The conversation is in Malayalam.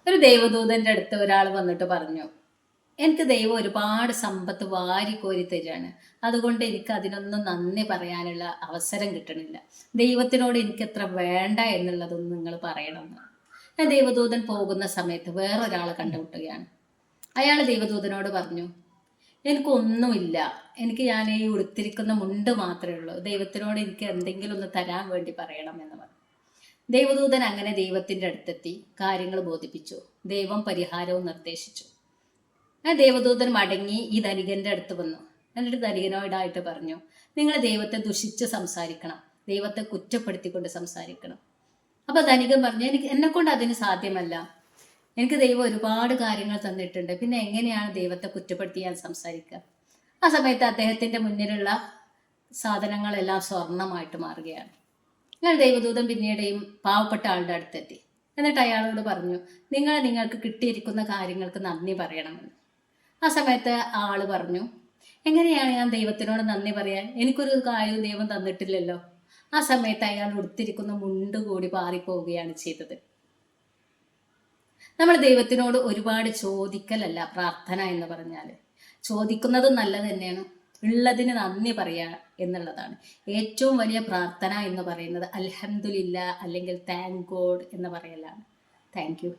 ഒരു ദൈവദൂതന്റെ അടുത്ത് ഒരാൾ വന്നിട്ട് പറഞ്ഞു, എനിക്ക് ദൈവം ഒരുപാട് സമ്പത്ത് വാരിക്കോരി തരികയാണ്. അതുകൊണ്ട് എനിക്ക് അതിനൊന്നും നന്ദി പറയാനുള്ള അവസരം കിട്ടണില്ല. ദൈവത്തിനോട് എനിക്ക് എത്ര വേണ്ട എന്നുള്ളതൊന്നും നിങ്ങൾ പറയണമെന്ന്. ഞാൻ ദൈവദൂതൻ പോകുന്ന സമയത്ത് വേറൊരാളെ കണ്ടുമുട്ടുകയാണ്. അയാൾ ദൈവദൂതനോട് പറഞ്ഞു, എനിക്കൊന്നുമില്ല, ഞാൻ ഈ ഉടുത്തിരിക്കുന്ന മുണ്ട് മാത്രമേ ഉള്ളൂ, ദൈവത്തിനോട് എനിക്ക് എന്തെങ്കിലും ഒന്ന് തരാൻ വേണ്ടി പറയണം എന്ന് പറഞ്ഞു. ദൈവദൂതൻ അങ്ങനെ ദൈവത്തിൻ്റെ അടുത്തെത്തി കാര്യങ്ങൾ ബോധിപ്പിച്ചു. ദൈവം പരിഹാരവും നിർദ്ദേശിച്ചു. ആ ദൈവദൂതൻ മടങ്ങി ഈ ധനികന്റെ അടുത്ത് വന്നു. എന്നിട്ട് ധനികനോടായിട്ട് പറഞ്ഞു, നിങ്ങൾ ദൈവത്തെ ദുഷിച്ച് സംസാരിക്കണം, ദൈവത്തെ കുറ്റപ്പെടുത്തിക്കൊണ്ട് സംസാരിക്കണം. അപ്പൊ ധനികൻ പറഞ്ഞു, എന്നെ കൊണ്ട് അതിന് സാധ്യമല്ല. എനിക്ക് ദൈവം ഒരുപാട് കാര്യങ്ങൾ തന്നിട്ടുണ്ട്, പിന്നെ എങ്ങനെയാണ് ദൈവത്തെ കുറ്റപ്പെടുത്തി ഞാൻ സംസാരിക്കുക? ആ സമയത്ത് അദ്ദേഹത്തിന്റെ മുന്നിലുള്ള സാധനങ്ങളെല്ലാം സ്വർണമായിട്ട് മാറുകയാണ്. ഞാൻ ദൈവദൂതൻ പിന്നീടെയും പാവപ്പെട്ട ആളുടെ അടുത്തെത്തി. എന്നിട്ട് അയാളോട് പറഞ്ഞു, നിങ്ങൾക്ക് കിട്ടിയിരിക്കുന്ന കാര്യങ്ങൾക്ക് നന്ദി പറയണമെന്ന്. ആ സമയത്ത് ആള് പറഞ്ഞു, എങ്ങനെയാണ് ഞാൻ ദൈവത്തിനോട് നന്ദി പറയാൻ? എനിക്കൊരു കാര്യവും ദൈവം തന്നിട്ടില്ലല്ലോ. ആ സമയത്ത് അയാൾ ഉടുത്തിരിക്കുന്ന മുണ്ട് കൂടി പാറിപ്പോവുകയാണ് ചെയ്തത്. നമ്മൾ ദൈവത്തിനോട് ഒരുപാട് ചോദിക്കലല്ല പ്രാർത്ഥന എന്ന് പറഞ്ഞാൽ. ചോദിക്കുന്നത് നല്ലത് തന്നെയാണ്, ഉള്ളതിന് നന്ദി പറയുക എന്നുള്ളതാണ് ഏറ്റവും വലിയ പ്രാർത്ഥന എന്ന് പറയുന്നത്. അൽഹംദുലില്ലാ അല്ലെങ്കിൽ താങ്ക് ഗോഡ് എന്ന് പറയലാണ്. Thank you.